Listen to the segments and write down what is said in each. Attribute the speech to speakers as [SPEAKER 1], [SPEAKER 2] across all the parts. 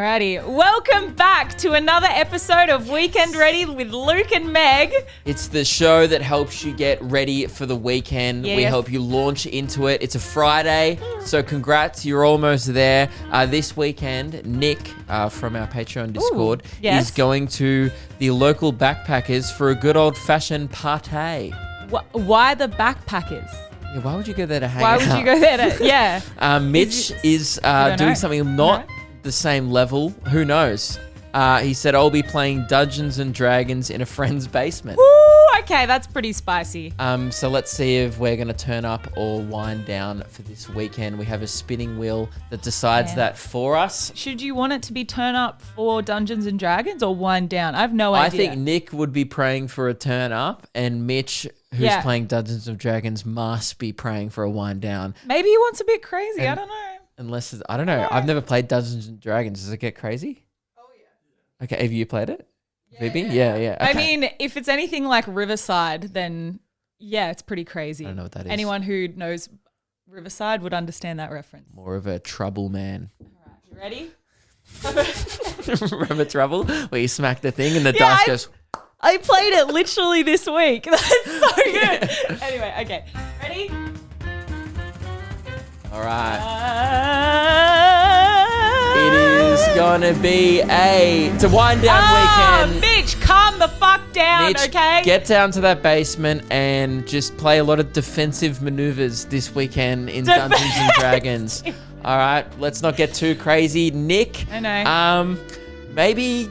[SPEAKER 1] Alrighty, welcome back to another episode of Weekend Ready with Luke and Meg.
[SPEAKER 2] It's the show that helps you get ready for the weekend.
[SPEAKER 1] Yes.
[SPEAKER 2] We help you launch into it. It's a Friday, so congrats, you're almost there. This weekend, Nick from our Patreon Discord
[SPEAKER 1] yes.
[SPEAKER 2] is going to the local backpackers for a good old-fashioned party.
[SPEAKER 1] Why the backpackers?
[SPEAKER 2] Yeah, why would you go there to hang
[SPEAKER 1] Why
[SPEAKER 2] out?
[SPEAKER 1] would you go there to, yeah.
[SPEAKER 2] Mitch is
[SPEAKER 1] don't
[SPEAKER 2] doing
[SPEAKER 1] know.
[SPEAKER 2] something not the same level. Who knows? He said, I'll be playing Dungeons and Dragons in a friend's basement.
[SPEAKER 1] Woo, okay, that's pretty spicy.
[SPEAKER 2] So let's see if we're going to turn up or wind down for this weekend. We have a spinning wheel that decides that for us.
[SPEAKER 1] Should you want it to be turn up for Dungeons and Dragons or wind down? I have no idea.
[SPEAKER 2] I think Nick would be praying for a turn up, and Mitch, who's playing Dungeons and Dragons, must be praying for a wind down.
[SPEAKER 1] Maybe he wants a bit crazy. I don't know.
[SPEAKER 2] Unless, I don't know. I've never played Dungeons and Dragons. Does it get crazy? Oh, yeah. Okay, have you played it? Phoebe? Yeah. Okay.
[SPEAKER 1] I mean, if it's anything like Riverside, then yeah, it's pretty crazy.
[SPEAKER 2] I don't know what that is.
[SPEAKER 1] Anyone who knows Riverside would understand that reference.
[SPEAKER 2] More of a trouble man.
[SPEAKER 1] All right, you ready?
[SPEAKER 2] Remember Trouble? Where you smack the thing and the dice goes...
[SPEAKER 1] I played it literally this week. That's so good. Anyway, okay. Ready?
[SPEAKER 2] All right. It is going to be it's a wind down weekend.
[SPEAKER 1] Mitch, calm the fuck down,
[SPEAKER 2] Mitch,
[SPEAKER 1] okay?
[SPEAKER 2] get down to that basement and just play a lot of defensive maneuvers this weekend in Dungeons and Dragons. All right, let's not get too crazy. Nick,
[SPEAKER 1] I know.
[SPEAKER 2] Maybe...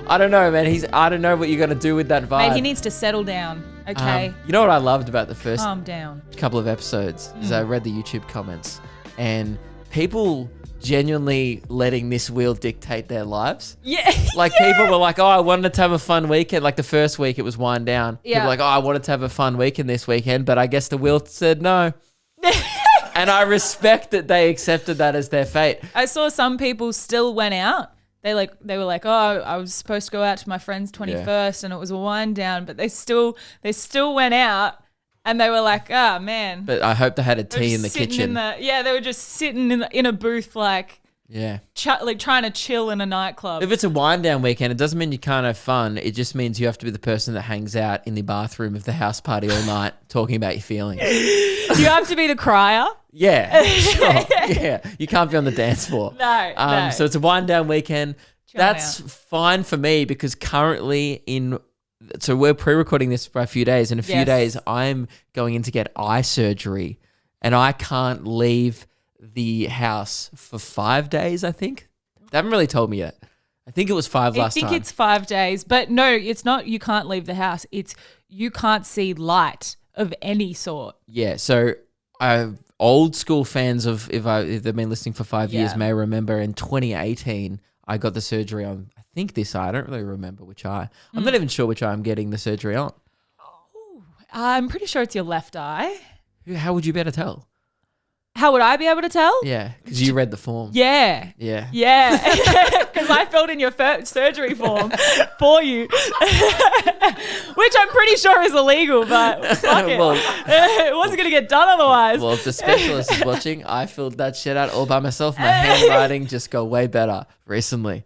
[SPEAKER 2] I don't know, man. I don't know what you're going to do with that vibe.
[SPEAKER 1] Mate, he needs to settle down, okay?
[SPEAKER 2] You know what I loved about the first
[SPEAKER 1] Calm down.
[SPEAKER 2] couple of episodes is I read the YouTube comments and people genuinely letting this wheel dictate their lives.
[SPEAKER 1] Yeah.
[SPEAKER 2] Like people were like, oh, I wanted to have a fun weekend. Like the first week it was wind down.
[SPEAKER 1] Yeah.
[SPEAKER 2] People were like, oh, I wanted to have a fun weekend this weekend, but I guess the wheel said no. And I respect that they accepted that as their fate.
[SPEAKER 1] I saw some people still went out. They were like, oh, I was supposed to go out to my friend's 21st and it was a wind down, but they still went out and they were like, oh man.
[SPEAKER 2] But I hope they had a
[SPEAKER 1] They were
[SPEAKER 2] tea
[SPEAKER 1] just
[SPEAKER 2] in the
[SPEAKER 1] sitting
[SPEAKER 2] kitchen.
[SPEAKER 1] they were just sitting in a booth like trying to chill in a nightclub.
[SPEAKER 2] If it's a wind down weekend, it doesn't mean you can't have fun. It just means you have to be the person that hangs out in the bathroom of the house party all night talking about your feelings.
[SPEAKER 1] You have to be the crier.
[SPEAKER 2] Yeah, sure. Yeah, you can't be on the dance floor.
[SPEAKER 1] No.
[SPEAKER 2] So it's a wind down weekend.
[SPEAKER 1] Chill
[SPEAKER 2] That's
[SPEAKER 1] out.
[SPEAKER 2] fine for me because currently so we're pre-recording this by a few days. In a few days, I'm going in to get eye surgery, and I can't leave the house for 5 days. I think they haven't really told me yet. I think it was 5 last time.
[SPEAKER 1] I think it's 5 days, but no, it's not. You can't leave the house. It's you can't see light of any sort.
[SPEAKER 2] Yeah, so old school fans of if they've been listening for 5 years may remember in 2018 I got the surgery on I think this eye. I don't really remember which eye. I'm not even sure which eye I'm getting the surgery on.
[SPEAKER 1] I'm pretty sure it's your left eye.
[SPEAKER 2] How would you be able to tell?
[SPEAKER 1] How would I be able to tell?
[SPEAKER 2] Yeah, because you read the form.
[SPEAKER 1] Yeah.
[SPEAKER 2] Yeah.
[SPEAKER 1] Because I filled in your surgery form for you, which I'm pretty sure is illegal, but fuck it.
[SPEAKER 2] Well-
[SPEAKER 1] It wasn't going to get done otherwise.
[SPEAKER 2] Well, if the specialist is watching, I filled that shit out all by myself. My handwriting just got way better recently.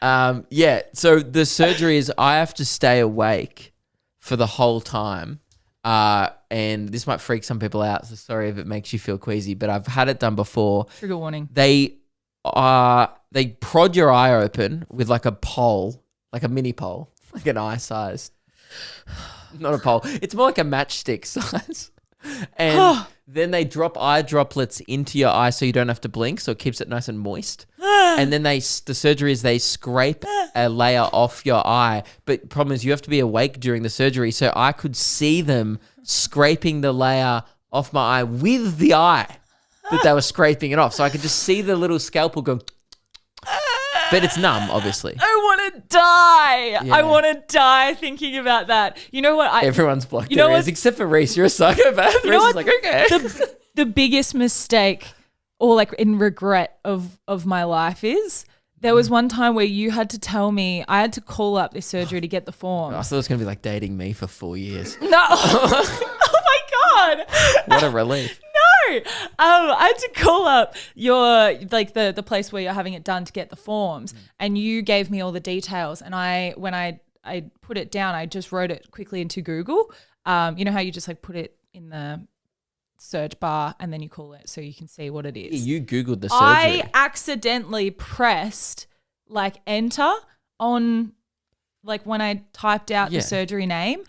[SPEAKER 2] So the surgery is I have to stay awake for the whole time. And this might freak some people out, so sorry if it makes you feel queasy, but I've had it done before.
[SPEAKER 1] Trigger warning.
[SPEAKER 2] They prod your eye open with like a pole, like a mini pole, like an eye size. Not a pole. It's more like a matchstick size. And then they drop eye droplets into your eye so you don't have to blink, so it keeps it nice and moist. And then the surgery is they scrape a layer off your eye. But the problem is you have to be awake during the surgery. So I could see them scraping the layer off my eye with the eye that they were scraping it off. So I could just see the little scalpel go. But it's numb, obviously.
[SPEAKER 1] I want to die.
[SPEAKER 2] Yeah.
[SPEAKER 1] I want to die thinking about that. You know what?
[SPEAKER 2] Everyone's blocked
[SPEAKER 1] You know
[SPEAKER 2] their ears
[SPEAKER 1] what?
[SPEAKER 2] except for Reese. You're a psychopath.
[SPEAKER 1] You know
[SPEAKER 2] Reese is
[SPEAKER 1] what?
[SPEAKER 2] like, okay.
[SPEAKER 1] The biggest mistake or like in regret of my life is there was one time where you had to tell me I had to call up this surgery to get the form.
[SPEAKER 2] I thought it was going to be like dating me for 4 years.
[SPEAKER 1] No. Oh my God.
[SPEAKER 2] What a relief.
[SPEAKER 1] I had to call up your the place where you're having it done to get the forms, and you gave me all the details. And when I put it down, I just wrote it quickly into Google. You know how you just like put it in the search bar and then you call it so you can see what it is.
[SPEAKER 2] You Googled the surgery.
[SPEAKER 1] I accidentally pressed like enter on like when I typed out the surgery name.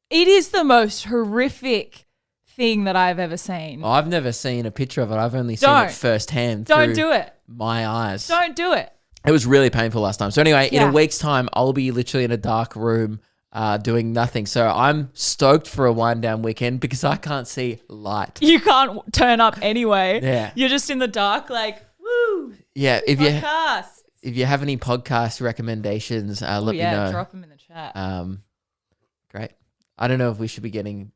[SPEAKER 1] It is the most horrific thing that I've ever seen.
[SPEAKER 2] Oh, I've never seen a picture of it. I've only seen it firsthand.
[SPEAKER 1] Don't do it.
[SPEAKER 2] My eyes.
[SPEAKER 1] Don't do it.
[SPEAKER 2] It was really painful last time. So anyway, in a week's time, I'll be literally in a dark room doing nothing. So I'm stoked for a wind down weekend because I can't see light.
[SPEAKER 1] You can't turn up anyway.
[SPEAKER 2] Yeah.
[SPEAKER 1] You're just in the dark like, woo.
[SPEAKER 2] Yeah. If
[SPEAKER 1] Podcast.
[SPEAKER 2] you have any podcast recommendations, let me know.
[SPEAKER 1] Drop them in the chat.
[SPEAKER 2] Great. I don't know if we should be getting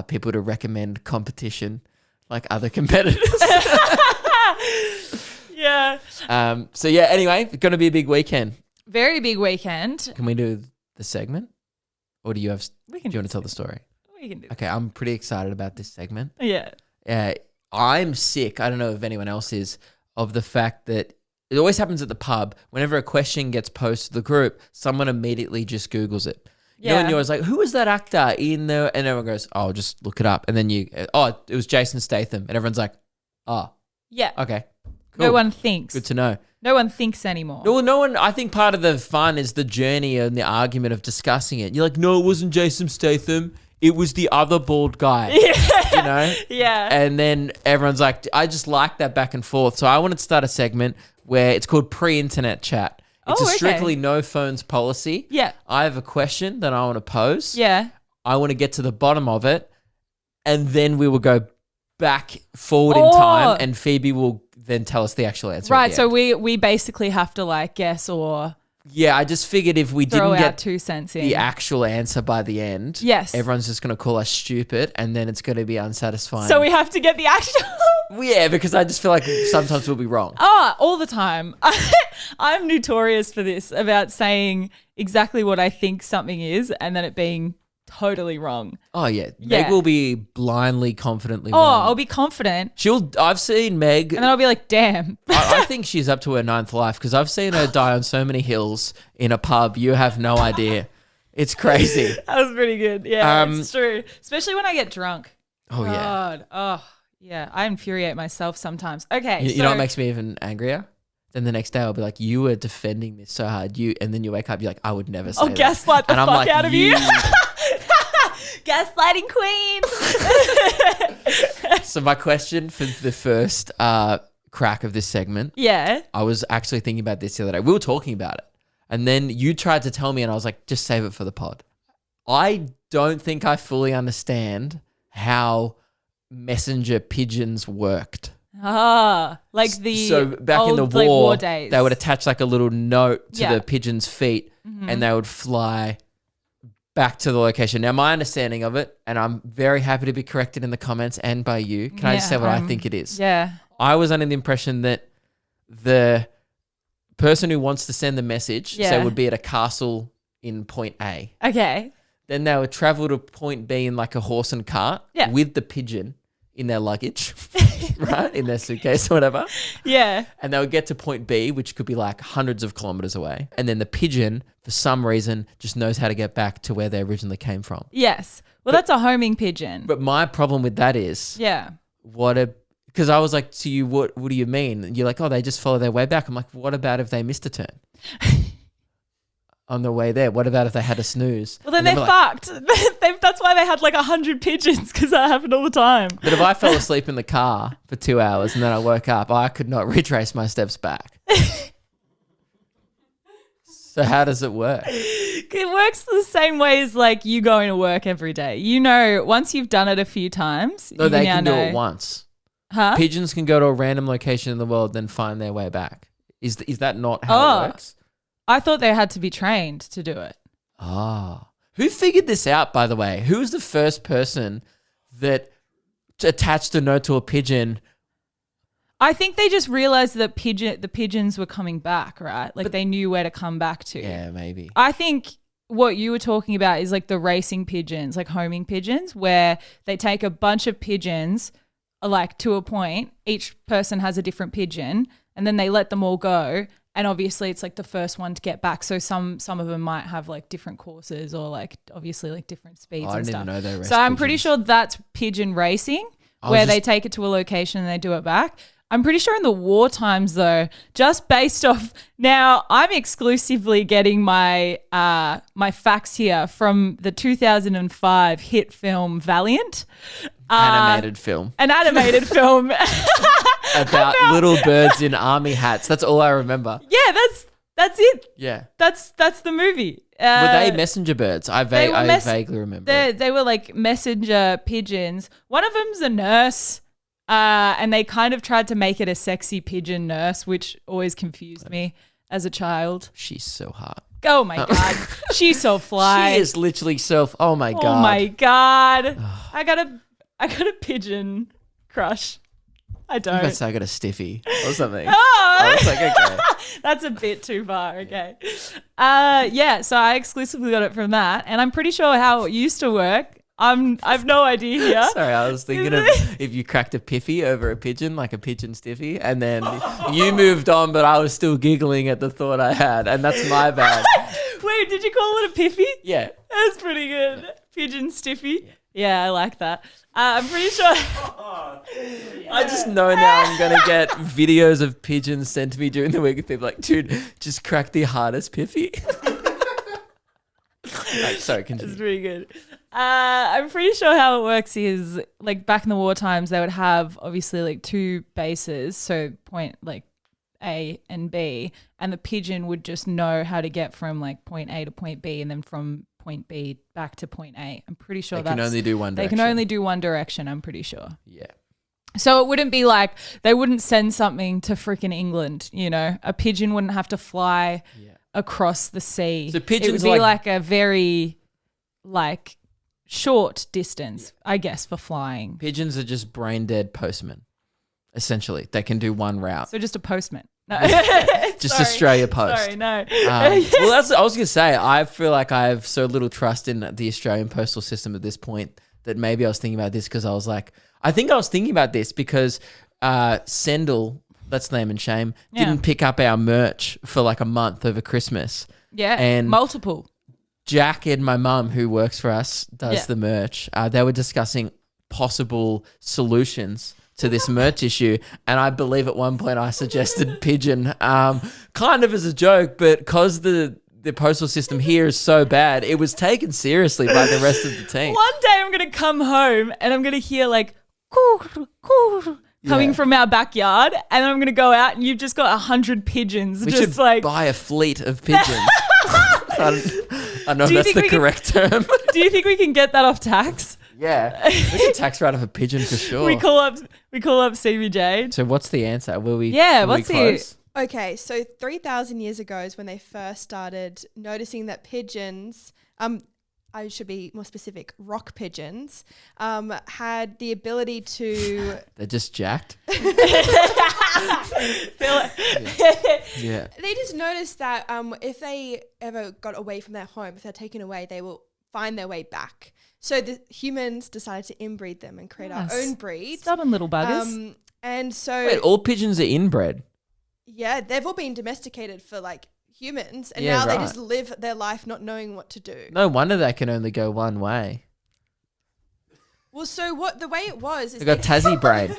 [SPEAKER 2] people to recommend competition like other competitors.
[SPEAKER 1] Yeah.
[SPEAKER 2] So yeah, anyway, it's going to be a big weekend.
[SPEAKER 1] Very big weekend.
[SPEAKER 2] Can we do the segment? Or do you want to tell the story?
[SPEAKER 1] We can do
[SPEAKER 2] Okay, I'm pretty excited about this segment.
[SPEAKER 1] Yeah.
[SPEAKER 2] I'm sick, I don't know if anyone else is, of the fact that it always happens at the pub. Whenever a question gets posted to the group, someone immediately just Googles it. You know, and you're always like, who was that actor in there? And everyone goes, oh, just look it up. And then it was Jason Statham. And everyone's like, oh,
[SPEAKER 1] yeah.
[SPEAKER 2] okay. Cool.
[SPEAKER 1] No one thinks.
[SPEAKER 2] Good to know.
[SPEAKER 1] No one thinks anymore.
[SPEAKER 2] No one. I think part of the fun is the journey and the argument of discussing it. You're like, no, it wasn't Jason Statham. It was the other bald guy. Yeah. You know?
[SPEAKER 1] Yeah.
[SPEAKER 2] And then everyone's like, I just like that back and forth. So I wanted to start a segment where it's called pre-internet chat. It's a strictly no phones policy.
[SPEAKER 1] Yeah.
[SPEAKER 2] I have a question that I want to pose.
[SPEAKER 1] Yeah.
[SPEAKER 2] I want to get to the bottom of it. And then we will go back forward in time and Phoebe will then tell us the actual answer.
[SPEAKER 1] Right. So we basically have to like guess or
[SPEAKER 2] yeah, I just figured if we didn't get
[SPEAKER 1] 2 cents in
[SPEAKER 2] the actual answer by the end,
[SPEAKER 1] yes,
[SPEAKER 2] everyone's just going to call us stupid and then it's going to be unsatisfying.
[SPEAKER 1] So we have to get the actual.
[SPEAKER 2] Yeah, because I just feel like sometimes we'll be wrong.
[SPEAKER 1] All the time. I'm notorious for this, about saying exactly what I think something is and then it being totally wrong.
[SPEAKER 2] Oh, yeah. Meg will be blindly, confidently wrong.
[SPEAKER 1] Oh, I'll be confident.
[SPEAKER 2] I've seen Meg.
[SPEAKER 1] And then I'll be like, damn.
[SPEAKER 2] I think she's up to her 9th life because I've seen her die on so many hills in a pub. You have no idea. It's crazy.
[SPEAKER 1] That was pretty good. Yeah, it's true. Especially when I get drunk.
[SPEAKER 2] Oh, yeah.
[SPEAKER 1] God. Oh, yeah. I infuriate myself sometimes. Okay.
[SPEAKER 2] You know what makes me even angrier? Then the next day I'll be like, you were defending this so hard. And then you wake up, you're like, I would never say that.
[SPEAKER 1] I'll gaslight the fuck
[SPEAKER 2] like,
[SPEAKER 1] out of you. Gaslighting queen.
[SPEAKER 2] So my question for the first crack of this segment.
[SPEAKER 1] Yeah.
[SPEAKER 2] I was actually thinking about this the other day. We were talking about it. And then you tried to tell me and I was like, just save it for the pod. I don't think I fully understand how messenger pigeons worked.
[SPEAKER 1] Like
[SPEAKER 2] so back
[SPEAKER 1] old,
[SPEAKER 2] in the
[SPEAKER 1] war days.
[SPEAKER 2] They would attach like a little note to the pigeon's feet and they would fly back to the location. Now, my understanding of it, and I'm very happy to be corrected in the comments and by you. Can I just say what I think it is?
[SPEAKER 1] Yeah.
[SPEAKER 2] I was under the impression that the person who wants to send the message, say, would be at a castle in point A.
[SPEAKER 1] Okay.
[SPEAKER 2] Then they would travel to point B in like a horse and cart with the pigeon in their luggage, right? In their suitcase or whatever.
[SPEAKER 1] Yeah.
[SPEAKER 2] And they would get to point B, which could be like hundreds of kilometers away. And then the pigeon, for some reason, just knows how to get back to where they originally came from.
[SPEAKER 1] Yes. Well, that's a homing pigeon.
[SPEAKER 2] But my problem with that is, because I was like to you, what do you mean? And you're like, oh, they just follow their way back. I'm like, what about if they missed a turn? On the way there, what about if they had a snooze?
[SPEAKER 1] Well, then they're fucked. That's why they had like 100 pigeons, because that happened all the time.
[SPEAKER 2] But if I fell asleep in the car for 2 hours and then I woke up, I could not retrace my steps back. So how does it work?
[SPEAKER 1] It works the same way as like you going to work every day. You know, once you've done it a few times,
[SPEAKER 2] no, they can do it once.
[SPEAKER 1] Huh?
[SPEAKER 2] Pigeons can go to a random location in the world, then find their way back. Is that not how it works?
[SPEAKER 1] I thought they had to be trained to do it.
[SPEAKER 2] Ah. Who figured this out, by the way? Who was the first person that attached a note to a pigeon?
[SPEAKER 1] I think they just realized that the pigeons were coming back, right? Like they knew where to come back to.
[SPEAKER 2] Yeah, maybe.
[SPEAKER 1] I think what you were talking about is like the racing pigeons, like homing pigeons, where they take a bunch of pigeons like to a point, each person has a different pigeon, and then they let them all go. And obviously it's like the first one to get back. So some of them might have like different courses or like obviously like different speeds
[SPEAKER 2] I
[SPEAKER 1] and
[SPEAKER 2] didn't
[SPEAKER 1] stuff.
[SPEAKER 2] even know they were.
[SPEAKER 1] So I'm pretty sure that's pigeon racing, where they take it to a location and they do it back. I'm pretty sure in the war times though, just based off now, I'm exclusively getting my my facts here from the 2005 hit film Valiant.
[SPEAKER 2] Animated film
[SPEAKER 1] An animated film.
[SPEAKER 2] about little birds in army hats. That's all I remember.
[SPEAKER 1] Yeah, that's it.
[SPEAKER 2] Yeah.
[SPEAKER 1] That's the movie.
[SPEAKER 2] Were they messenger birds? I vaguely remember.
[SPEAKER 1] They were like messenger pigeons. One of them's a nurse. And they kind of tried to make it a sexy pigeon nurse, which always confused me as a child.
[SPEAKER 2] She's so hot.
[SPEAKER 1] Oh my God. She's so fly.
[SPEAKER 2] She is literally so. Oh my God.
[SPEAKER 1] Oh my God. I got a pigeon crush. I don't.
[SPEAKER 2] I got a stiffy or something.
[SPEAKER 1] Oh.
[SPEAKER 2] I was like, okay.
[SPEAKER 1] That's a bit too far. Okay. Yeah. So I exclusively got it from that, and I'm pretty sure how it used to work. I've no idea here.
[SPEAKER 2] Sorry, I was thinking of if you cracked a piffy over a pigeon, like a pigeon stiffy, and then you moved on, but I was still giggling at the thought I had, and that's my bad.
[SPEAKER 1] Wait, did you call it a piffy?
[SPEAKER 2] Yeah.
[SPEAKER 1] That's pretty good. Pigeon stiffy. Yeah, I like that. I'm pretty sure.
[SPEAKER 2] I just know now I'm going to get videos of pigeons sent to me during the week of people like, dude, just crack the hardest piffy. Like, sorry, continue.
[SPEAKER 1] It's pretty good. I'm pretty sure how it works is like back in the war times, they would have obviously like two bases. So point like A and B, and the pigeon would just know how to get from like point A to point B and then from point B back to point A. I'm pretty sure
[SPEAKER 2] They can only do one direction.
[SPEAKER 1] They can only do one direction, I'm pretty sure.
[SPEAKER 2] Yeah.
[SPEAKER 1] So it wouldn't be like they wouldn't send something to freaking England, you know? A pigeon wouldn't have to fly across the sea.
[SPEAKER 2] So pigeons
[SPEAKER 1] it would be like a very like short distance, I guess, for flying.
[SPEAKER 2] Pigeons are just brain dead postmen, essentially. They can do one route.
[SPEAKER 1] So just a postman. No.
[SPEAKER 2] Just
[SPEAKER 1] Sorry.
[SPEAKER 2] Australia Post.
[SPEAKER 1] Sorry, no.
[SPEAKER 2] Well, that's I was going to say. I feel like I have so little trust in the Australian postal system at this point that maybe I was thinking about this because I was like, I think I was thinking about this because Sendle, that's name and shame, didn't pick up our merch for like a month over Christmas.
[SPEAKER 1] Yeah,
[SPEAKER 2] and
[SPEAKER 1] multiple.
[SPEAKER 2] Jack and my mum, who works for us, does the merch. They were discussing possible solutions to this merch issue, and I believe at one point I suggested pigeon, kind of as a joke, but because the postal system here is so bad, it was taken seriously by the rest of the team.
[SPEAKER 1] One day I'm gonna come home and I'm gonna hear like coming from our backyard, and I'm gonna go out and you've just got 100 pigeons.
[SPEAKER 2] We
[SPEAKER 1] just
[SPEAKER 2] should
[SPEAKER 1] like
[SPEAKER 2] buy a fleet of pigeons. I know if that's the correct term.
[SPEAKER 1] Do you think we can get that off tax?
[SPEAKER 2] Yeah, we should tax write off a pigeon for sure.
[SPEAKER 1] We call up CBJ.
[SPEAKER 2] So what's the answer? Will we?
[SPEAKER 1] Yeah,
[SPEAKER 2] will
[SPEAKER 1] what's
[SPEAKER 2] we close?
[SPEAKER 3] Okay, so 3,000 years ago is when they first started noticing that pigeons, I should be more specific, rock pigeons, had the ability to...
[SPEAKER 2] They're just jacked? Yeah.
[SPEAKER 3] They just noticed that if they ever got away from their home, if they're taken away, they will find their way back. So the humans decided to inbreed them and create our own breed.
[SPEAKER 1] Stubborn little buggers.
[SPEAKER 3] And so...
[SPEAKER 2] Wait, all pigeons are inbred?
[SPEAKER 3] Yeah, they've all been domesticated for like humans, and
[SPEAKER 2] Yeah,
[SPEAKER 3] now they
[SPEAKER 2] right.
[SPEAKER 3] just live their life not knowing what to do.
[SPEAKER 2] No wonder they can only go one way.
[SPEAKER 3] Well, so what the way it was is
[SPEAKER 2] They got Tassie brain.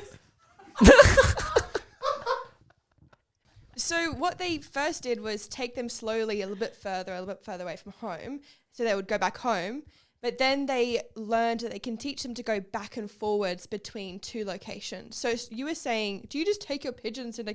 [SPEAKER 3] So what they first did was take them slowly a little bit further away from home, so they would go back home. But then they learned that they can teach them to go back and forwards between two locations. So you were saying, do you just take your pigeons in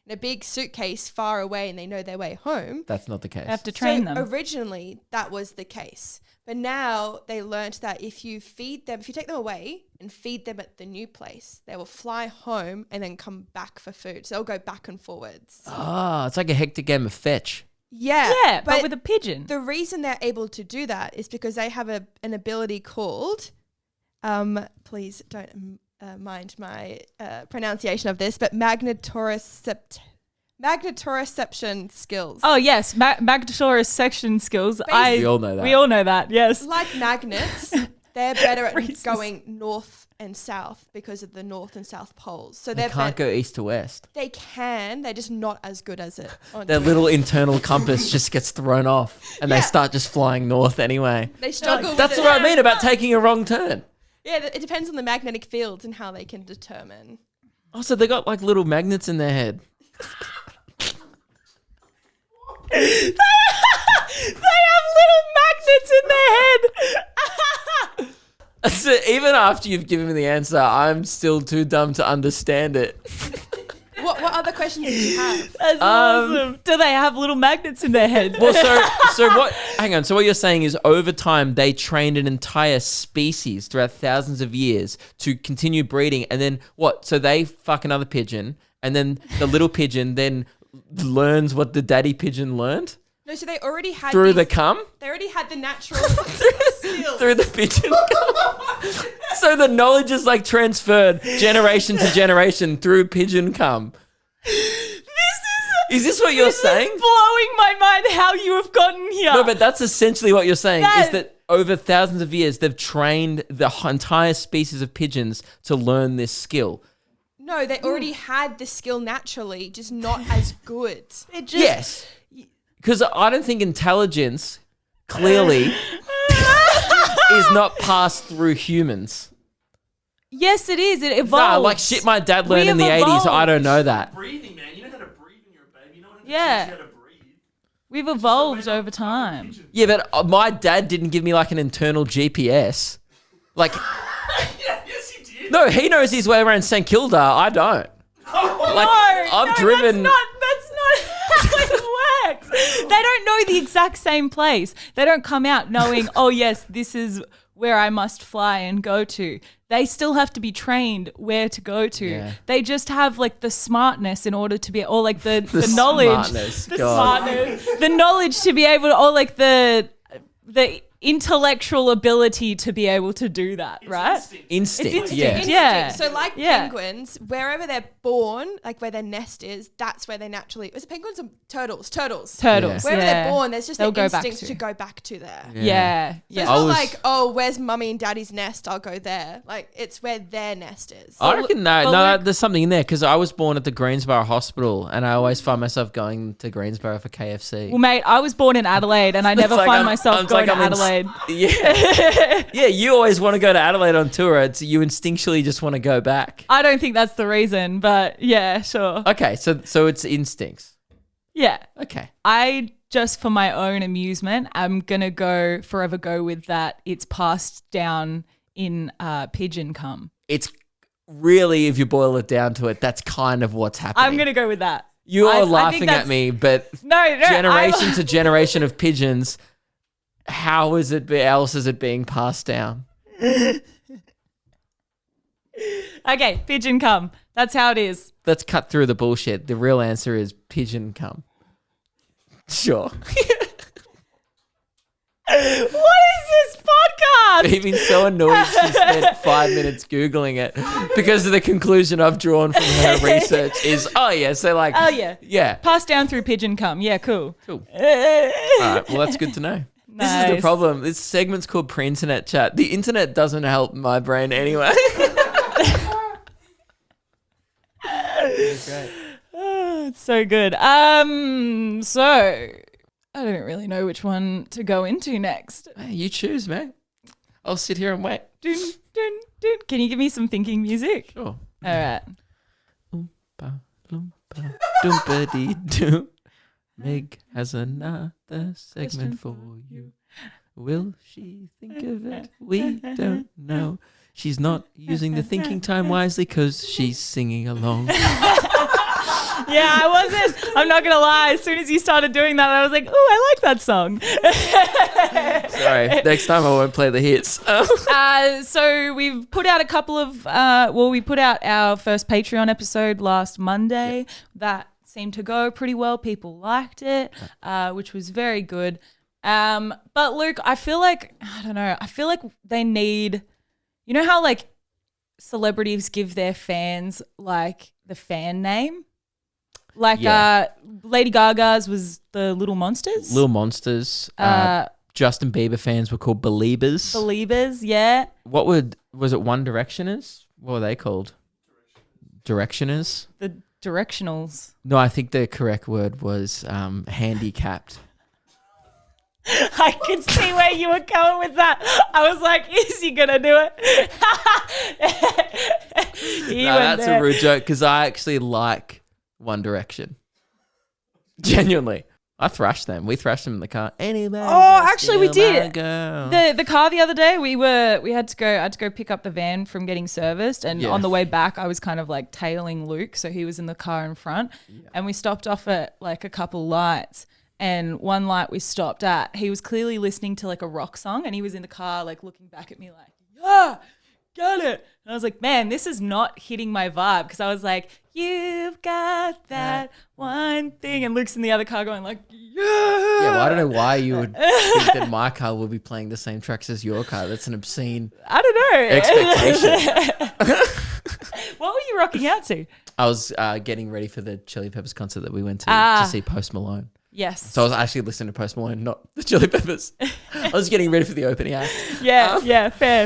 [SPEAKER 3] a big suitcase far away and they know their way home?
[SPEAKER 2] That's not the case.
[SPEAKER 1] I have to train them.
[SPEAKER 3] Originally, that was the case. But now they learnt that if you take them away and feed them at the new place, they will fly home and then come back for food. So they'll go back and forwards.
[SPEAKER 2] Oh, it's like a hectic game of fetch.
[SPEAKER 3] Yeah.
[SPEAKER 1] but with a pigeon.
[SPEAKER 3] The reason they're able to do that is because they have an ability called, please don't mind my pronunciation of this, but magnetoreception skills.
[SPEAKER 1] Oh yes, magnetoreception skills.
[SPEAKER 2] We all know that.
[SPEAKER 1] We all know that. Yes.
[SPEAKER 3] Like magnets, They're better at
[SPEAKER 1] Freezes.
[SPEAKER 3] going north and south because of the north and south poles. So
[SPEAKER 2] They
[SPEAKER 3] they're
[SPEAKER 2] can't go east to west.
[SPEAKER 3] They can. They're just not as good as it. on
[SPEAKER 2] Their
[SPEAKER 3] doing
[SPEAKER 2] little
[SPEAKER 3] it.
[SPEAKER 2] internal compass just gets thrown off, and they
[SPEAKER 3] Yeah.
[SPEAKER 2] start just flying north anyway.
[SPEAKER 3] They struggle. with
[SPEAKER 2] That's
[SPEAKER 3] it.
[SPEAKER 2] what I mean about taking a wrong turn.
[SPEAKER 3] Yeah, it depends on the magnetic fields and how they can determine.
[SPEAKER 2] Oh, so they got like little magnets in their head.
[SPEAKER 1] They have little magnets in their head.
[SPEAKER 2] So even after you've given me the answer, I'm still too dumb to understand it.
[SPEAKER 3] What other questions did you have?
[SPEAKER 1] That's awesome. Do they have little magnets in their head?
[SPEAKER 2] Well, so what? Hang on. So what you're saying is, over time, they trained an entire species throughout thousands of years to continue breeding, and then what? So they fuck another pigeon, and then the little pigeon then learns what the daddy pigeon learned
[SPEAKER 3] No, so they already had
[SPEAKER 2] through the
[SPEAKER 3] these-
[SPEAKER 2] cum.
[SPEAKER 3] They already had the natural skills.
[SPEAKER 2] Through the pigeon cum. So the knowledge is like transferred generation to generation through pigeon cum. Is this what you're saying?
[SPEAKER 1] This is blowing my mind how you have gotten here.
[SPEAKER 2] No, but that's essentially what you're saying, is
[SPEAKER 1] That-
[SPEAKER 2] that over thousands of years, they've trained the entire species of pigeons to learn this skill.
[SPEAKER 3] No, they already had the skill naturally, just not as good.
[SPEAKER 1] It just,
[SPEAKER 2] Yes. Because I don't think intelligence, clearly, is not passed through humans.
[SPEAKER 1] Yes, it is. It evolves.
[SPEAKER 2] Nah, like shit my dad learned
[SPEAKER 1] We
[SPEAKER 2] in the
[SPEAKER 1] have
[SPEAKER 2] 80s, I
[SPEAKER 1] evolved.
[SPEAKER 2] don't know that.
[SPEAKER 4] Breathing, man. You know how to breathe when you're a baby. You know how to
[SPEAKER 1] Yeah.
[SPEAKER 4] teach you how to breathe.
[SPEAKER 1] We've evolved over time.
[SPEAKER 2] Yeah, but my dad didn't give me like an internal GPS. Like,
[SPEAKER 4] Yes, he did.
[SPEAKER 2] no, he knows his way around St Kilda, I don't. Like, I've driven...
[SPEAKER 1] That's not how it works. They don't know the exact same place. They don't come out knowing, oh yes, this is where I must fly and go to. They still have to be trained where to go to.
[SPEAKER 2] Yeah.
[SPEAKER 1] They just have like the smartness in order to be, or like the knowledge,
[SPEAKER 2] smartness,
[SPEAKER 1] the
[SPEAKER 2] God.
[SPEAKER 1] smartness, the knowledge to be able to, or like the intellectual ability to be able to do that, right?
[SPEAKER 2] Instinct,
[SPEAKER 1] It's
[SPEAKER 2] yeah.
[SPEAKER 1] instinct. Yeah.
[SPEAKER 3] So like
[SPEAKER 1] Yeah.
[SPEAKER 3] penguins, wherever they're born, like where their nest is, that's where they naturally. Was it penguins or turtles? Turtles.
[SPEAKER 1] Turtles.
[SPEAKER 3] Wherever
[SPEAKER 1] yeah.
[SPEAKER 3] they're born, there's just
[SPEAKER 1] They'll
[SPEAKER 3] the
[SPEAKER 1] go back
[SPEAKER 3] instinct
[SPEAKER 1] to.
[SPEAKER 3] to go back to there.
[SPEAKER 1] Yeah.
[SPEAKER 3] So
[SPEAKER 1] Yeah.
[SPEAKER 3] it's
[SPEAKER 2] I
[SPEAKER 3] not
[SPEAKER 2] was-
[SPEAKER 3] like, oh, where's mummy and daddy's nest? I'll go there. Like, it's where their nest is.
[SPEAKER 2] I reckon no,
[SPEAKER 1] but Luke-
[SPEAKER 2] there's something in there, because I was born at the Greensboro Hospital, and I always find myself going to Greensboro for KFC.
[SPEAKER 1] Well, mate, I was born in Adelaide, and I never
[SPEAKER 2] like
[SPEAKER 1] find
[SPEAKER 2] I'm-
[SPEAKER 1] myself
[SPEAKER 2] it's
[SPEAKER 1] going
[SPEAKER 2] like
[SPEAKER 1] to
[SPEAKER 2] I'm in-
[SPEAKER 1] Adelaide.
[SPEAKER 2] Yeah, yeah. You always want to go to Adelaide on tour. It's you instinctually just want to go back.
[SPEAKER 1] I don't think that's the reason, but yeah, sure.
[SPEAKER 2] Okay, so it's instincts.
[SPEAKER 1] Yeah,
[SPEAKER 2] Okay,
[SPEAKER 1] I just for my own amusement, I'm gonna forever go with that. It's passed down in pigeon cum.
[SPEAKER 2] it's really, if you boil it down to it, that's kind of what's happening.
[SPEAKER 1] I'm gonna go with that.
[SPEAKER 2] You're
[SPEAKER 1] I think
[SPEAKER 2] laughing at
[SPEAKER 1] that's-
[SPEAKER 2] me, but
[SPEAKER 1] No,
[SPEAKER 2] generation to generation of pigeons, how is it? Else is it being passed down?
[SPEAKER 1] Okay, pigeon cum. That's how it is.
[SPEAKER 2] Let's cut through the bullshit. The real answer is pigeon cum. Sure.
[SPEAKER 1] What is this podcast?
[SPEAKER 2] Phoebe's so annoyed she spent 5 minutes Googling it because of the conclusion I've drawn from her research is, oh yeah, so like,
[SPEAKER 1] Oh yeah,
[SPEAKER 2] yeah.
[SPEAKER 1] passed down through pigeon cum. Yeah, cool.
[SPEAKER 2] Cool. All right, well, that's good to know. This is the
[SPEAKER 1] Nice.
[SPEAKER 2] problem. This segment's called pre-internet chat. The internet doesn't help my brain anyway.
[SPEAKER 1] Oh, it's so good. So I don't really know which one to go into next.
[SPEAKER 2] Hey, you choose, man. I'll sit here and wait.
[SPEAKER 1] Dun, dun, dun. Can you give me some thinking music?
[SPEAKER 2] Sure.
[SPEAKER 1] All right.
[SPEAKER 2] Oompa, loompa, doompa-dee-doo. Meg has another segment for you. Will she think of it? We don't know. She's not using the thinking time wisely because she's singing along.
[SPEAKER 1] Yeah, I wasn't. I'm not gonna lie. As soon as you started doing that, I was like, "Oh, I like that song."
[SPEAKER 2] Sorry, next time I won't play the hits.
[SPEAKER 1] So we've put out a couple of. We put out our first Patreon episode last Monday. That seemed to go pretty well. People liked it, which was very good. But Luke, I feel like they need. You know how like celebrities give their fans like the fan name? Like
[SPEAKER 2] Yeah.
[SPEAKER 1] Lady Gaga's was the Little Monsters.
[SPEAKER 2] Little Monsters. Justin Bieber fans were called Beliebers.
[SPEAKER 1] Beliebers, yeah.
[SPEAKER 2] Was it One Directioners? What were they called? Directioners?
[SPEAKER 1] The directionals.
[SPEAKER 2] No, I think the correct word was handicapped.
[SPEAKER 1] I could see where you were going with that. I was like, is he going to do it?
[SPEAKER 2] No, that's a rude joke because I actually like One Direction. Genuinely. I thrashed them. We thrashed them in the car. Anybody
[SPEAKER 1] actually, we did.
[SPEAKER 2] Girl.
[SPEAKER 1] The car the other day, I had to go pick up the van from getting serviced, and on the way back, I was kind of like tailing Luke, so he was in the car in front, and we stopped off at like a couple lights. And one light we stopped at, he was clearly listening to like a rock song, and he was in the car like looking back at me like, yeah, got it. And I was like, man, this is not hitting my vibe, because I was like, you've got that one thing. And Luke's in the other car going like, yeah.
[SPEAKER 2] Yeah, well, I don't know why you would think that my car will be playing the same tracks as your car. That's an obscene
[SPEAKER 1] I don't know.
[SPEAKER 2] expectation.
[SPEAKER 1] What were you rocking out to?
[SPEAKER 2] I was getting ready for the Chili Peppers concert that we went to see Post Malone.
[SPEAKER 1] Yes.
[SPEAKER 2] So I was actually listening to Post Malone, not the Chili Peppers. I was getting ready for the opening act.
[SPEAKER 1] Yeah, fair.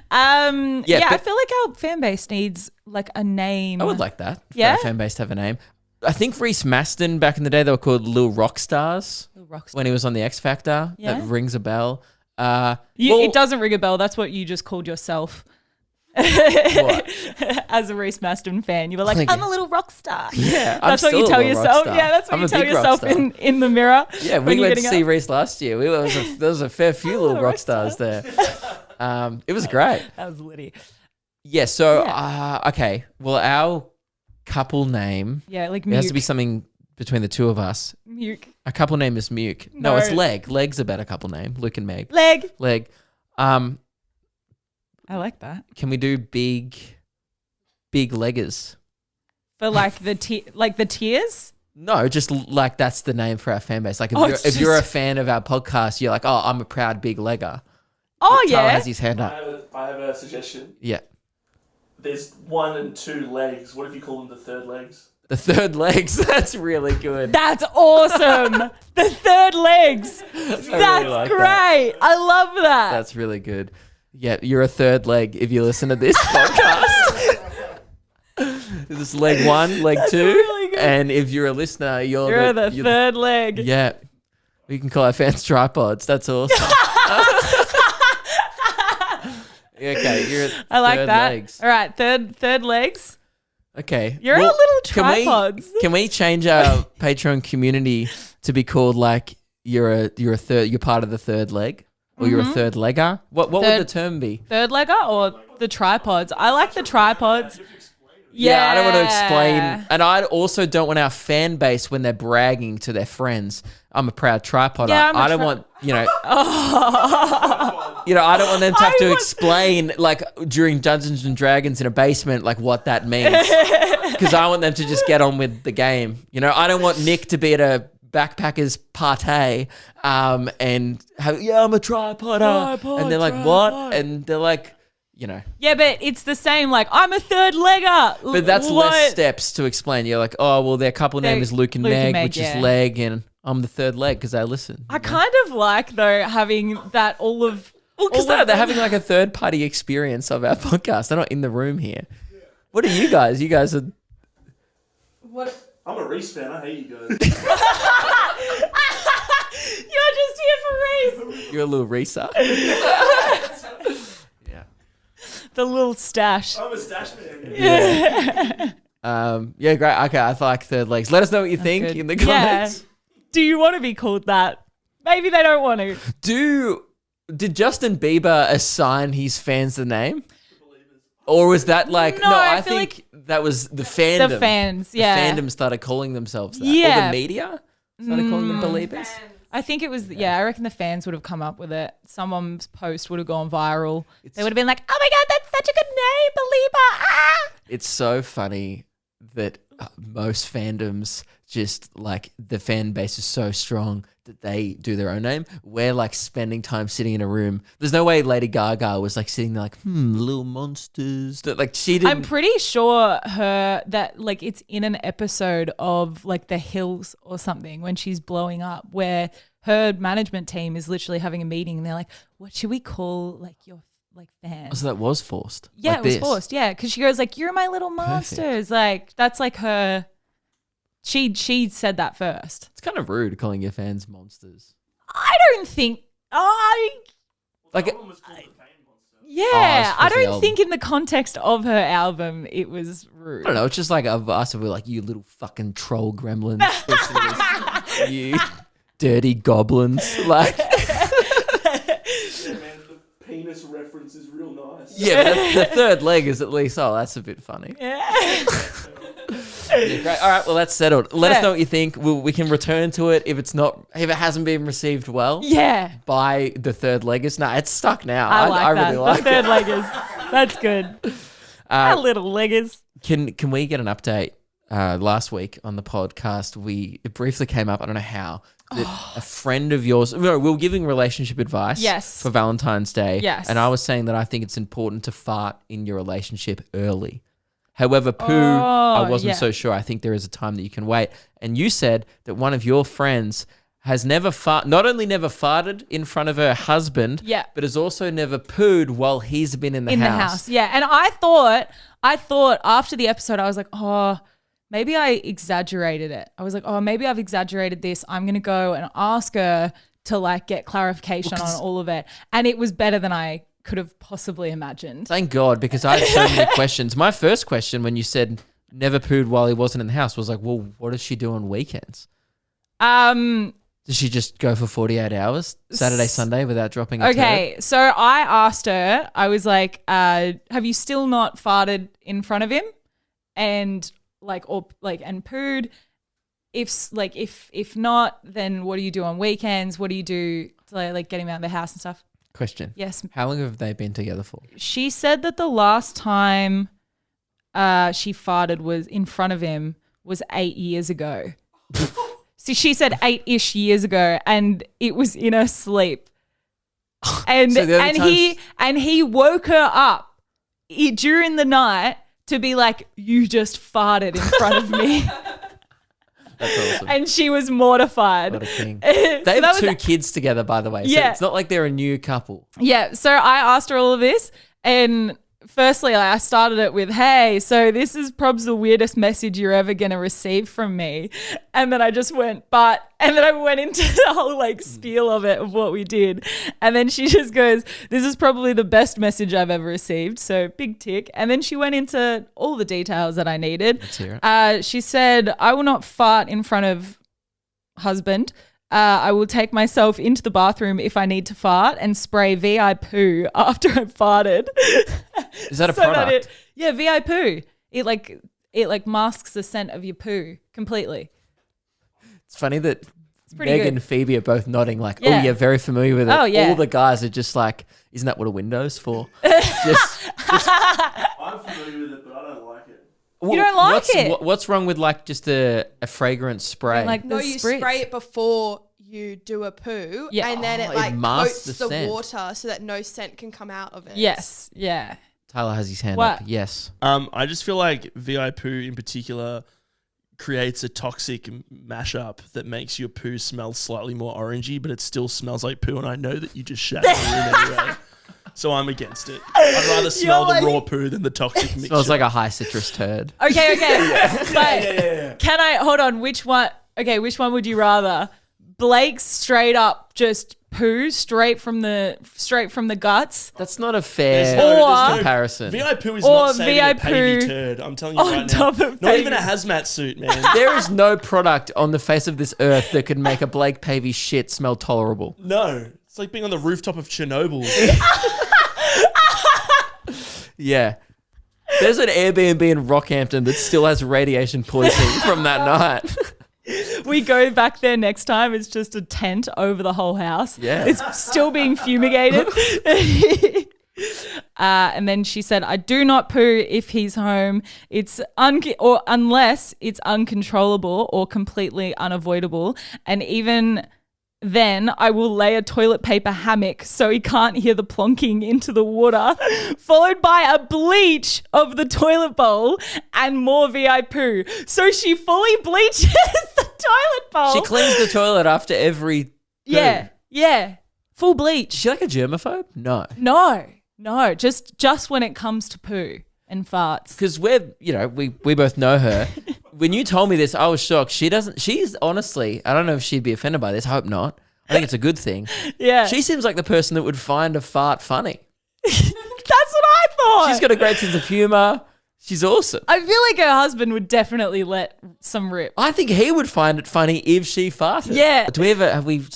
[SPEAKER 1] I
[SPEAKER 2] but-
[SPEAKER 1] feel like our fan base needs like a name.
[SPEAKER 2] I would like that. For
[SPEAKER 1] Yeah?
[SPEAKER 2] our fan base to have a name. I think Reese Maston back in the day, they were called Lil Rockstars when he was on the X Factor.
[SPEAKER 1] Yeah.
[SPEAKER 2] That rings a bell.
[SPEAKER 1] It doesn't ring a bell. That's what you just called yourself.
[SPEAKER 2] What?
[SPEAKER 1] As a Reese Maston fan, you were like,
[SPEAKER 2] Thank you.
[SPEAKER 1] I'm a little rock star.
[SPEAKER 2] Yeah,
[SPEAKER 1] That's
[SPEAKER 2] I'm
[SPEAKER 1] what you
[SPEAKER 2] still
[SPEAKER 1] tell
[SPEAKER 2] a little
[SPEAKER 1] yourself.
[SPEAKER 2] rock star.
[SPEAKER 1] Yeah, that's what
[SPEAKER 2] I'm
[SPEAKER 1] you
[SPEAKER 2] a
[SPEAKER 1] tell
[SPEAKER 2] big rock
[SPEAKER 1] yourself
[SPEAKER 2] star.
[SPEAKER 1] in the mirror.
[SPEAKER 2] Yeah,
[SPEAKER 1] when
[SPEAKER 2] we
[SPEAKER 1] you're
[SPEAKER 2] went to
[SPEAKER 1] getting
[SPEAKER 2] see
[SPEAKER 1] up.
[SPEAKER 2] Reese last year. There was a fair few little rock stars there. It was great.
[SPEAKER 1] That was litty.
[SPEAKER 2] Yeah, so, okay. Well, our couple name,
[SPEAKER 1] Yeah, like
[SPEAKER 2] it has to
[SPEAKER 1] Muke.
[SPEAKER 2] be something between the two of us.
[SPEAKER 1] Muke.
[SPEAKER 2] Our couple name is Muke. No,
[SPEAKER 1] No.
[SPEAKER 2] it's Leg. Leg's a better couple name. Luke and Meg.
[SPEAKER 1] Leg.
[SPEAKER 2] Leg.
[SPEAKER 1] I like that.
[SPEAKER 2] Can we do big leggers?
[SPEAKER 1] For like the tears?
[SPEAKER 2] No, just like that's the name for our fan base. Like
[SPEAKER 1] It's
[SPEAKER 2] if you're a
[SPEAKER 1] just-
[SPEAKER 2] fan of our podcast, you're like, oh, I'm a proud big legger.
[SPEAKER 1] Oh,
[SPEAKER 2] Tyler
[SPEAKER 1] yeah.
[SPEAKER 2] has his hand up.
[SPEAKER 4] I have a suggestion.
[SPEAKER 2] Yeah.
[SPEAKER 4] There's 1 and 2 legs. What if you call them the third legs?
[SPEAKER 2] The third legs. That's really good.
[SPEAKER 1] That's awesome. The third legs. That's
[SPEAKER 2] like
[SPEAKER 1] great. I love that.
[SPEAKER 2] That's really good. Yeah, you're a third leg if you listen to this podcast. This is leg 1, leg 2.
[SPEAKER 1] really good.
[SPEAKER 2] And if you're a listener, you're
[SPEAKER 1] the third leg.
[SPEAKER 2] Yeah. We can call our fans tripods. That's awesome. Okay, you're at
[SPEAKER 1] I like
[SPEAKER 2] third
[SPEAKER 1] that.
[SPEAKER 2] legs.
[SPEAKER 1] All right, third legs.
[SPEAKER 2] Okay.
[SPEAKER 1] You're a little tripods.
[SPEAKER 2] Can we change our Patreon community to be called like you're part of the third leg? Or you're a third legger? What would the term be?
[SPEAKER 1] Third legger or the tripods? I like the tripods.
[SPEAKER 2] Yeah, I don't want to explain. And I also don't want our fan base, when they're bragging to their friends, I'm a proud tripoder.
[SPEAKER 1] Yeah, I'm a
[SPEAKER 2] I don't want, I don't want them to have to explain, like, during Dungeons and Dragons in a basement, like, what that means. Because I want them to just get on with the game. I don't want Nick to be at a backpackers party and have, I'm a tripoder. And they're like, what? And they're like,
[SPEAKER 1] Yeah, but it's the same. Like, I'm a third legger.
[SPEAKER 2] But that's less steps to explain. You're like, oh, well, their couple name is Luke and Meg, which is leg, and I'm the third leg because I listen.
[SPEAKER 1] I kind of like, though, having that all of...
[SPEAKER 2] Well, because they're having like a third party experience of our podcast. They're not in the room here. What are you guys? You guys are...
[SPEAKER 4] I'm a Reese fan. I hate you guys.
[SPEAKER 1] You're just here for Reese.
[SPEAKER 2] You're a little Reeser.
[SPEAKER 1] The little stash.
[SPEAKER 4] I'm a stash man.
[SPEAKER 2] Yeah, great. Okay, I like third legs. Let us know what you think
[SPEAKER 1] good.
[SPEAKER 2] in the comments.
[SPEAKER 1] Do you want to be called that? Maybe they don't want to.
[SPEAKER 2] Did Justin Bieber assign his fans the name? Or was that like...
[SPEAKER 1] No, I feel
[SPEAKER 2] think that was the fandom.
[SPEAKER 1] The fans, yeah.
[SPEAKER 2] The fandom started calling themselves that. Or
[SPEAKER 1] Yeah.
[SPEAKER 2] the media started calling them Beliebers.
[SPEAKER 1] I think it was, I reckon the fans would have come up with it. Someone's post would have gone viral. They would have been like, oh my God, that's such a good name, Belieber. Ah!
[SPEAKER 2] It's so funny that most fandoms just like the fan base is so strong that they do their own name. We're like spending time sitting in a room. There's no way Lady Gaga was like sitting there like, little monsters. That like she didn't.
[SPEAKER 1] I'm pretty sure that like it's in an episode of like The Hills or something when she's blowing up, where her management team is literally having a meeting and they're like, what should we call like your like fans?
[SPEAKER 2] So that was forced.
[SPEAKER 1] Yeah,
[SPEAKER 2] like
[SPEAKER 1] it was
[SPEAKER 2] this.
[SPEAKER 1] forced. Yeah, because she goes like, "You're my little monsters." Like that's like her. She said that first.
[SPEAKER 2] It's kind of rude calling your fans monsters.
[SPEAKER 1] I don't think.
[SPEAKER 2] Like,
[SPEAKER 4] That one was called The Pain Monster.
[SPEAKER 1] Yeah,
[SPEAKER 2] it's
[SPEAKER 1] I
[SPEAKER 2] the
[SPEAKER 1] don't
[SPEAKER 2] album.
[SPEAKER 1] think in the context of her album it was rude.
[SPEAKER 2] I don't know. It's just like of us, we're like, you little fucking troll gremlins. You dirty goblins. Like,
[SPEAKER 4] Yeah, man, the penis reference is real nice.
[SPEAKER 2] yeah, but the third leg is at least, that's a bit funny.
[SPEAKER 1] Yeah.
[SPEAKER 2] Yeah, great. All right, well, that's settled. Let us
[SPEAKER 1] Yeah.
[SPEAKER 2] know what you think. We can return to it if it hasn't been received well
[SPEAKER 1] Yeah.
[SPEAKER 2] by the third leggers. No, it's stuck now.
[SPEAKER 1] I like that.
[SPEAKER 2] really like
[SPEAKER 1] the third
[SPEAKER 2] it.
[SPEAKER 1] leggers. That's good. Our little leggers.
[SPEAKER 2] Can we get an update? Last week on the podcast, it briefly came up, I don't know how, that a friend of yours, we were giving relationship advice
[SPEAKER 1] Yes.
[SPEAKER 2] for Valentine's Day.
[SPEAKER 1] Yes.
[SPEAKER 2] And I was saying that I think it's important to fart in your relationship early. However, poo,
[SPEAKER 1] Oh,
[SPEAKER 2] I wasn't
[SPEAKER 1] yeah.
[SPEAKER 2] so sure. I think there is a time that you can wait. And you said that one of your friends has not only never farted in front of her husband,
[SPEAKER 1] Yeah.
[SPEAKER 2] but has also never pooed while he's been in the house.
[SPEAKER 1] Yeah. And I thought after the episode, I was like, oh, maybe I exaggerated it. I was like, oh, maybe I've exaggerated this. I'm going to go and ask her to like get clarification on all of it. And it was better than I could have possibly imagined.
[SPEAKER 2] Thank God, because I had so many questions. My first question when you said never pooed while he wasn't in the house was like, well, what does she do on weekends? Does she just go for 48 hours, Saturday, Sunday, without dropping a
[SPEAKER 1] Okay, so I asked her, I was like, have you still not farted in front of him? And and pooed? If not, then what do you do on weekends? What do you do to like get him out of the house and stuff?
[SPEAKER 2] Question.
[SPEAKER 1] Yes.
[SPEAKER 2] How long have they been together for?
[SPEAKER 1] She said that the last time she farted was in front of him was 8 years ago. See, she said 8-ish years ago, and it was in her sleep. And
[SPEAKER 2] So the other
[SPEAKER 1] and he woke her up during the night to be like, "You just farted in front of me,"
[SPEAKER 2] That's awesome.
[SPEAKER 1] and she was mortified.
[SPEAKER 2] What a king.
[SPEAKER 1] So
[SPEAKER 2] They
[SPEAKER 1] that
[SPEAKER 2] have
[SPEAKER 1] was-
[SPEAKER 2] two kids together, by the way. So
[SPEAKER 1] Yeah.
[SPEAKER 2] it's not like they're a new couple.
[SPEAKER 1] Yeah, so I asked her all of this, and firstly, I started it with, "Hey, so this is probably the weirdest message you're ever going to receive from me." And then I just went, and then I went into the whole like spiel of it, of what we did. And then she just goes, "This is probably the best message I've ever received." So big tick. And then she went into all the details that I needed.
[SPEAKER 2] Let's hear it.
[SPEAKER 1] She said, "I will not fart in front of husband. I will take myself into the bathroom if I need to fart and spray VI poo after I've farted."
[SPEAKER 2] Is that a
[SPEAKER 1] So
[SPEAKER 2] product?
[SPEAKER 1] yeah, VI poo. It like masks the scent of your poo completely.
[SPEAKER 2] It's funny that
[SPEAKER 1] pretty
[SPEAKER 2] Meg
[SPEAKER 1] good.
[SPEAKER 2] and Phoebe are both nodding like,
[SPEAKER 1] Yeah.
[SPEAKER 2] oh, yeah, very familiar with it.
[SPEAKER 1] Oh, yeah.
[SPEAKER 2] All the guys are just like, isn't that what a window's for? just,
[SPEAKER 4] I'm familiar with it, but I don't like it.
[SPEAKER 1] You don't like
[SPEAKER 2] what's,
[SPEAKER 1] it?
[SPEAKER 2] What's wrong with like just a fragrance spray?
[SPEAKER 1] Like
[SPEAKER 3] No,
[SPEAKER 1] the
[SPEAKER 3] you
[SPEAKER 1] spritz.
[SPEAKER 3] spray it before you do a poo,
[SPEAKER 1] Yeah.
[SPEAKER 3] and then
[SPEAKER 2] Oh,
[SPEAKER 3] it
[SPEAKER 2] it
[SPEAKER 3] like
[SPEAKER 2] masks
[SPEAKER 3] coats
[SPEAKER 2] the
[SPEAKER 3] the
[SPEAKER 2] scent.
[SPEAKER 3] water so that no scent can come out of it.
[SPEAKER 1] Yes, yeah.
[SPEAKER 2] Tyler has his hand
[SPEAKER 1] What?
[SPEAKER 2] up. Yes.
[SPEAKER 5] I just feel like VI poo in particular creates a toxic mashup that makes your poo smell slightly more orangey, but it still smells like poo, and I know that you just shat in the room anyway. So I'm against it. I'd rather smell the raw poo than the toxic mixture.
[SPEAKER 2] Smells like a high citrus turd.
[SPEAKER 1] Okay. But can I hold on? Which one would you rather? Blake's straight up just poo straight from the guts.
[SPEAKER 2] That's not a fair
[SPEAKER 1] no-
[SPEAKER 2] comparison.
[SPEAKER 5] VI poo is
[SPEAKER 1] Or
[SPEAKER 5] not saving
[SPEAKER 1] VI
[SPEAKER 5] a pavey
[SPEAKER 1] poo
[SPEAKER 5] turd. I'm telling you
[SPEAKER 1] on
[SPEAKER 5] right
[SPEAKER 1] top
[SPEAKER 5] now.
[SPEAKER 1] of
[SPEAKER 5] Not even a
[SPEAKER 1] pavey.
[SPEAKER 5] hazmat suit, man.
[SPEAKER 2] There is no product on the face of this earth that could make a Blake Pavey shit smell tolerable.
[SPEAKER 5] No. It's like being on the rooftop of Chernobyl.
[SPEAKER 2] Yeah. There's an Airbnb in Rockhampton that still has radiation poisoning from that night.
[SPEAKER 1] We go back there next time. It's just a tent over the whole house.
[SPEAKER 2] Yeah.
[SPEAKER 1] It's still being fumigated. And then she said, I do not poo if he's home. It's unless it's uncontrollable or completely unavoidable. And even then I will lay a toilet paper hammock so he can't hear the plonking into the water, followed by a bleach of the toilet bowl and more VI poo. So she fully bleaches the toilet bowl.
[SPEAKER 2] She cleans the toilet after every poo.
[SPEAKER 1] Yeah. Full bleach.
[SPEAKER 2] Is she like a germaphobe? No.
[SPEAKER 1] No. Just when it comes to poo and farts.
[SPEAKER 2] Because we both know her. When you told me this, I was shocked. She's honestly, I don't know if she'd be offended by this. I hope not. I think it's a good thing.
[SPEAKER 1] Yeah.
[SPEAKER 2] She seems like the person that would find a fart funny.
[SPEAKER 1] That's what I thought.
[SPEAKER 2] She's got a great sense of humor. She's awesome.
[SPEAKER 1] I feel like her husband would definitely let some rip.
[SPEAKER 2] I think he would find it funny if she farted.
[SPEAKER 1] Yeah.
[SPEAKER 2] Do we haven't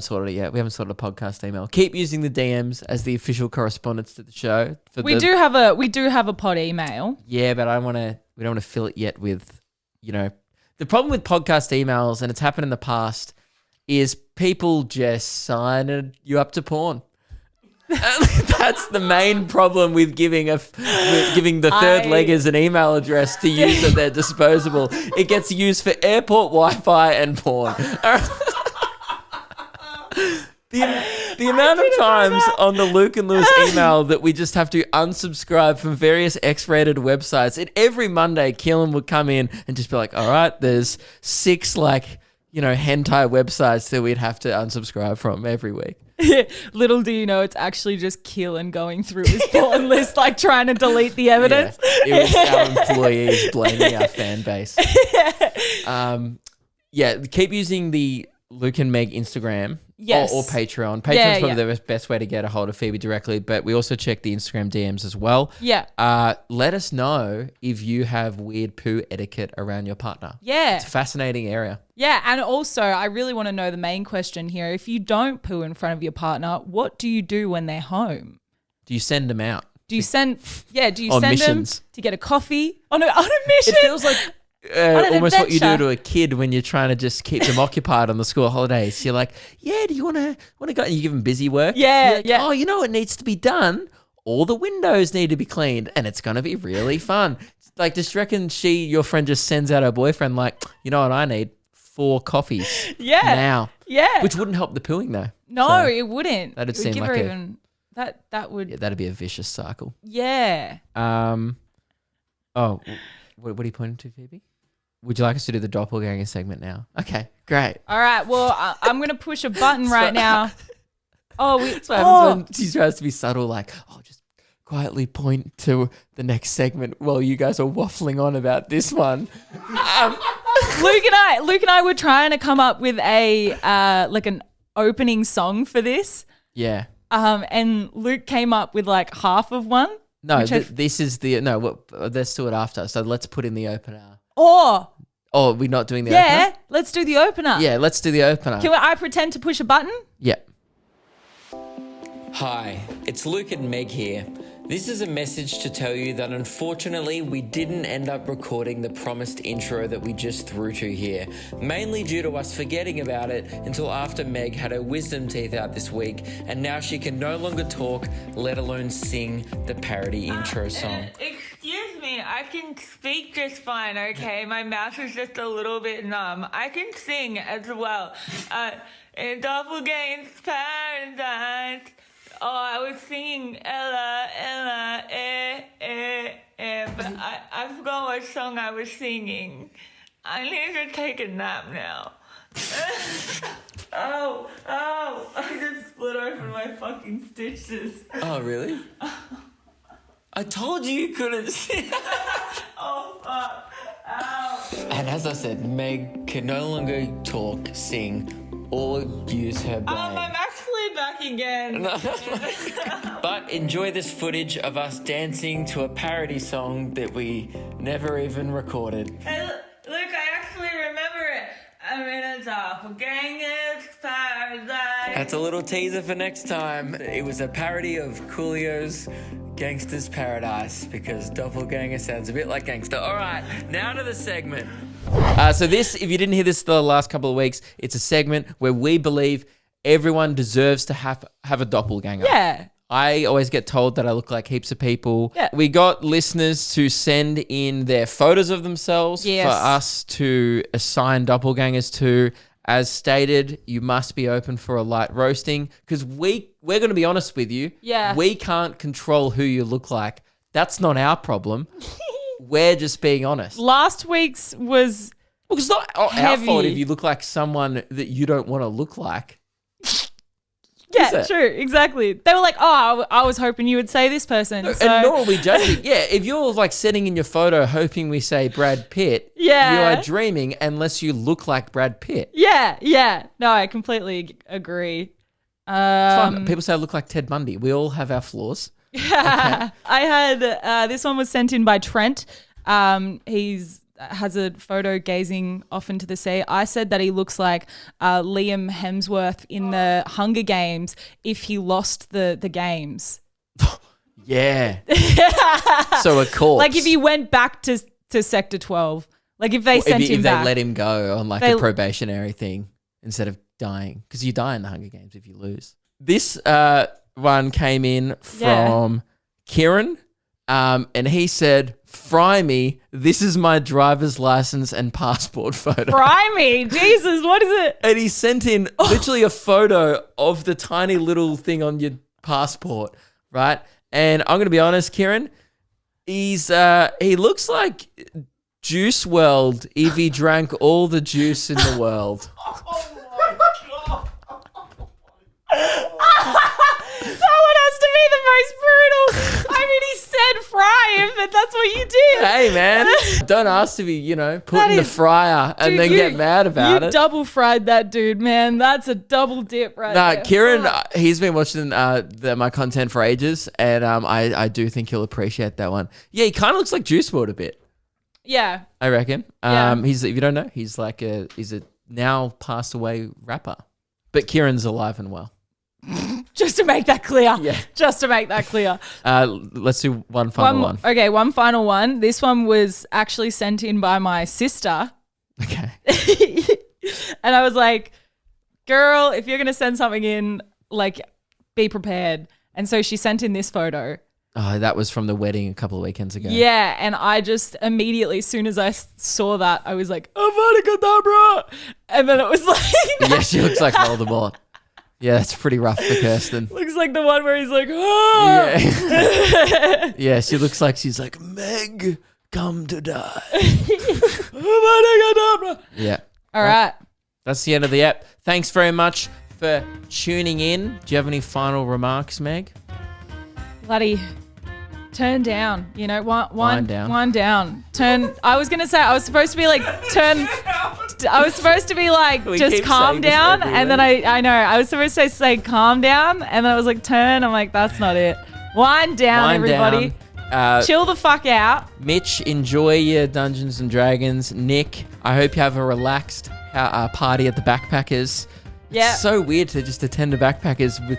[SPEAKER 2] sorted it yet. We haven't sorted a podcast email. Keep using the DMs as the official correspondence to the show.
[SPEAKER 1] We do have a pod email.
[SPEAKER 2] Yeah, but we don't want to fill it yet with, the problem with podcast emails, and it's happened in the past, is people just sign you up to porn. That's the main problem with giving the third leggers an email address to use at their disposal. It gets used for airport Wi-Fi and porn. The amount of times on the Luke and Lewis email that we just have to unsubscribe from various X-rated websites. And every Monday, Keelan would come in and just be like, all right, there's 6 hentai websites that we'd have to unsubscribe from every week.
[SPEAKER 1] Little do you know, it's actually just Keelan going through his porn list, like trying to delete the evidence.
[SPEAKER 2] Yeah, it was our employees blaming our fan base. Keep using the Luke and Meg Instagram.
[SPEAKER 1] Yes.
[SPEAKER 2] Or Patreon. Patreon's probably the best way to get a hold of Phoebe directly, but we also check the Instagram DMs as well.
[SPEAKER 1] Yeah.
[SPEAKER 2] Let us know if you have weird poo etiquette around your partner.
[SPEAKER 1] Yeah.
[SPEAKER 2] It's a fascinating area.
[SPEAKER 1] Yeah, and also I really want to know the main question here. If you don't poo in front of your partner, what do you do when they're home?
[SPEAKER 2] Do you send them out?
[SPEAKER 1] Do you send
[SPEAKER 2] On
[SPEAKER 1] them
[SPEAKER 2] missions?
[SPEAKER 1] to get a coffee? On a mission?
[SPEAKER 2] It feels like almost what you do
[SPEAKER 1] adventure.
[SPEAKER 2] to a kid when you're trying to just keep them occupied on the school holidays. You're like, yeah, do you want to go? And you give them busy work.
[SPEAKER 1] Yeah,
[SPEAKER 2] You're like,
[SPEAKER 1] yeah.
[SPEAKER 2] Oh, you know what needs to be done? All the windows need to be cleaned, and it's going to be really fun. Like, just reckon your friend just sends out her boyfriend like, you know what I need? 4 coffees.
[SPEAKER 1] Yeah.
[SPEAKER 2] Now.
[SPEAKER 1] Yeah.
[SPEAKER 2] Which wouldn't help the pooing though.
[SPEAKER 1] No,
[SPEAKER 2] So
[SPEAKER 1] it wouldn't.
[SPEAKER 2] that'd
[SPEAKER 1] It would
[SPEAKER 2] seem
[SPEAKER 1] give
[SPEAKER 2] like
[SPEAKER 1] her
[SPEAKER 2] a-
[SPEAKER 1] even that would
[SPEAKER 2] Yeah, that'd be a vicious cycle.
[SPEAKER 1] yeah.
[SPEAKER 2] What are you pointing to, Phoebe? Would you like us to do the doppelganger segment now? Okay, great.
[SPEAKER 1] All right. Well, I'm gonna push a button right now.
[SPEAKER 2] That's what happens when she tries to be subtle, like, just quietly point to the next segment while you guys are waffling on about this one.
[SPEAKER 1] Luke and I were trying to come up with a an opening song for this.
[SPEAKER 2] Yeah.
[SPEAKER 1] And Luke came up with like half of one.
[SPEAKER 2] No, this is let's do it after. So let's put in the opener.
[SPEAKER 1] Or
[SPEAKER 2] Oh, we're not doing the opener?
[SPEAKER 1] yeah, let's do the opener.
[SPEAKER 2] Yeah, let's do the opener.
[SPEAKER 1] Can I pretend to push a button?
[SPEAKER 2] Yep.
[SPEAKER 6] Hi, it's Luke and Meg here. This is a message to tell you that unfortunately we didn't end up recording the promised intro that we just threw to here, mainly due to us forgetting about it until after Meg had her wisdom teeth out this week, and now she can no longer talk, let alone sing the parody intro song.
[SPEAKER 7] Excuse me, I can speak just fine, okay? My mouth is just a little bit numb. I can sing as well. In Doppelganger's Paradise. Oh, I was singing Ella, Ella, but I forgot what song I was singing. I need to take a nap now. Oh, I just split open my fucking stitches.
[SPEAKER 6] Oh, really? I told you couldn't sing.
[SPEAKER 7] Oh, fuck. Ow.
[SPEAKER 6] And as I said, Meg can no longer talk, sing, or use her brain.
[SPEAKER 7] I'm actually back again.
[SPEAKER 6] But enjoy this footage of us dancing to a parody song that we never even recorded.
[SPEAKER 7] Hey, look, I actually remember it. I'm in a doppelganger's paradise.
[SPEAKER 6] That's a little teaser for next time. It was a parody of Coolio's Gangster's Paradise because doppelganger sounds a bit like gangster. All right, now to the segment.
[SPEAKER 2] So this, if you didn't hear this the last couple of weeks, it's a segment where we believe everyone deserves to have a doppelganger.
[SPEAKER 1] Yeah.
[SPEAKER 2] I always get told that I look like heaps of people.
[SPEAKER 1] Yeah.
[SPEAKER 2] We got listeners to send in their photos of themselves
[SPEAKER 1] Yes.
[SPEAKER 2] for us to assign doppelgangers to. As stated, you must be open for a light roasting because we're going to be honest with you.
[SPEAKER 1] Yeah.
[SPEAKER 2] We can't control who you look like. That's not our problem. We're just being honest.
[SPEAKER 1] Last week's was
[SPEAKER 2] Well, it's not our
[SPEAKER 1] heavy.
[SPEAKER 2] fault if you look like someone that you don't want to look like.
[SPEAKER 1] yeah,
[SPEAKER 2] it?
[SPEAKER 1] true, exactly. They were like, "Oh, I was hoping you would say this person." So,
[SPEAKER 2] And nor are we judging. Yeah, if you're like sitting in your photo hoping we say Brad Pitt,
[SPEAKER 1] Yeah.
[SPEAKER 2] you are dreaming unless you look like Brad Pitt.
[SPEAKER 1] yeah. No, I completely agree.
[SPEAKER 2] It's fine. People say I look like Ted Bundy. We all have our flaws.
[SPEAKER 1] I had this one was sent in by Trent. He's has a photo gazing off into the sea. I said that he looks like Liam Hemsworth in the Hunger Games if he lost the games.
[SPEAKER 2] Yeah. So a corpse.
[SPEAKER 1] Like if he went back to Sector 12. Like if they
[SPEAKER 2] Or
[SPEAKER 1] sent
[SPEAKER 2] if
[SPEAKER 1] him
[SPEAKER 2] they
[SPEAKER 1] back.
[SPEAKER 2] let him go on like
[SPEAKER 1] They-
[SPEAKER 2] a probationary thing instead of dying. Because you die in the Hunger Games if you lose. This one came in from Kieran. And he said, "Fry me. This is my driver's license and passport photo."
[SPEAKER 1] Fry me. Jesus, what is it?
[SPEAKER 2] And he sent in literally a photo of the tiny little thing on your passport, right? And I'm going to be honest, Kieran, he looks like Juice WRLD if he drank all the juice in the world.
[SPEAKER 1] That one has to be the most brutal. I mean, he said fry him, but that's what you did.
[SPEAKER 2] Hey, man, don't ask to be, put in the
[SPEAKER 1] is-
[SPEAKER 2] fryer and
[SPEAKER 1] Dude,
[SPEAKER 2] then get mad about
[SPEAKER 1] you
[SPEAKER 2] it.
[SPEAKER 1] double fried that dude, man. That's a double dip right
[SPEAKER 2] Nah,
[SPEAKER 1] there.
[SPEAKER 2] Kieran, he's been watching my content for ages, and I do think he'll appreciate that one. Yeah, he kind of looks like Juice WRLD a bit,
[SPEAKER 1] Yeah.
[SPEAKER 2] I reckon.
[SPEAKER 1] Yeah.
[SPEAKER 2] He's, if you don't know, he's a now passed away rapper, but Kieran's alive and well.
[SPEAKER 1] Just to make that clear.
[SPEAKER 2] Yeah.
[SPEAKER 1] Just to make that clear.
[SPEAKER 2] Let's do one final one.
[SPEAKER 1] Okay, one final one. This one was actually sent in by my sister.
[SPEAKER 2] Okay.
[SPEAKER 1] And I was like, girl, if you're going to send something in, like, be prepared. And so she sent in this photo.
[SPEAKER 2] Oh, that was from the wedding a couple of weekends ago.
[SPEAKER 1] Yeah, and I just immediately, as soon as I saw that, I was like, Avada Kedavra! And then it was like,
[SPEAKER 2] Yeah, she looks like Voldemort. Yeah, that's pretty rough for Kirsten.
[SPEAKER 1] looks like the one where he's like, oh!
[SPEAKER 2] Yeah. Yeah, she looks like she's like, Meg, come to die. Yeah.
[SPEAKER 1] All right.
[SPEAKER 2] That's the end of the app. Thanks very much for tuning in. Do you have any final remarks, Meg?
[SPEAKER 1] Bloody turn down,
[SPEAKER 2] Wind down.
[SPEAKER 1] Wind down. Turn. I was gonna say I was supposed to be like turn. I was supposed to be like
[SPEAKER 2] We
[SPEAKER 1] just
[SPEAKER 2] keep
[SPEAKER 1] calm
[SPEAKER 2] saying this
[SPEAKER 1] down,
[SPEAKER 2] every
[SPEAKER 1] and then I know I was supposed to say calm down, and then I was like turn. I'm like that's not it. Wind down,
[SPEAKER 2] Wind
[SPEAKER 1] everybody.
[SPEAKER 2] down.
[SPEAKER 1] Chill the fuck out.
[SPEAKER 2] Mitch, enjoy your Dungeons and Dragons. Nick, I hope you have a relaxed party at the Backpackers.
[SPEAKER 1] Yeah.
[SPEAKER 2] It's so weird to just attend a Backpackers with...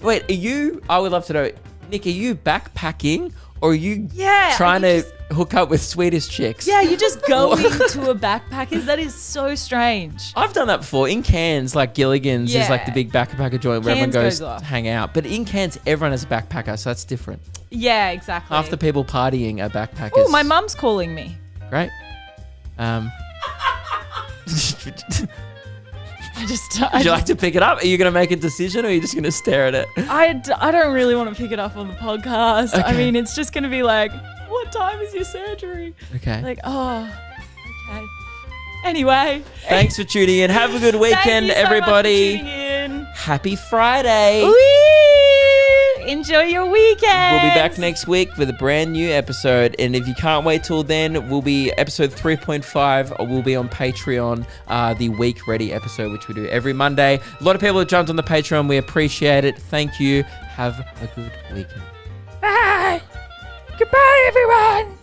[SPEAKER 2] Wait, are you... I would love to know, Nick, are you backpacking or are you trying to hook up with Swedish chicks?
[SPEAKER 1] Yeah, you just go into a backpackers. That is so strange.
[SPEAKER 2] I've done that before. In Cairns, like Gilligan's is like
[SPEAKER 1] Yeah.
[SPEAKER 2] the big backpacker joint where
[SPEAKER 1] Cairns
[SPEAKER 2] everyone
[SPEAKER 1] goes
[SPEAKER 2] goes
[SPEAKER 1] off.
[SPEAKER 2] to hang out. But in Cairns, everyone is a backpacker, so that's different.
[SPEAKER 1] Yeah, exactly.
[SPEAKER 2] Half the people partying are backpackers.
[SPEAKER 1] Oh, my mum's calling me.
[SPEAKER 2] Great. Would you like to pick it up? Are you going to make a decision or are you just going to stare at it?
[SPEAKER 1] I don't really want to pick it up on the podcast. I
[SPEAKER 2] Okay.
[SPEAKER 1] mean, it's just going to be like, what time is your surgery?
[SPEAKER 2] Okay.
[SPEAKER 1] Like, oh, okay. Anyway.
[SPEAKER 2] Thanks for tuning in. Have a good
[SPEAKER 1] Thank
[SPEAKER 2] weekend,
[SPEAKER 1] you so much for
[SPEAKER 2] everybody.
[SPEAKER 1] tuning in.
[SPEAKER 2] Happy Friday.
[SPEAKER 1] Whee! Enjoy your weekend.
[SPEAKER 2] We'll be back next week with a brand new episode. And if you can't wait till then, we'll be episode 3.5. Or we'll be on Patreon, the Week Ready episode, which we do every Monday. A lot of people have jumped on the Patreon. We appreciate it. Thank you. Have a good weekend.
[SPEAKER 1] Bye. Goodbye, everyone.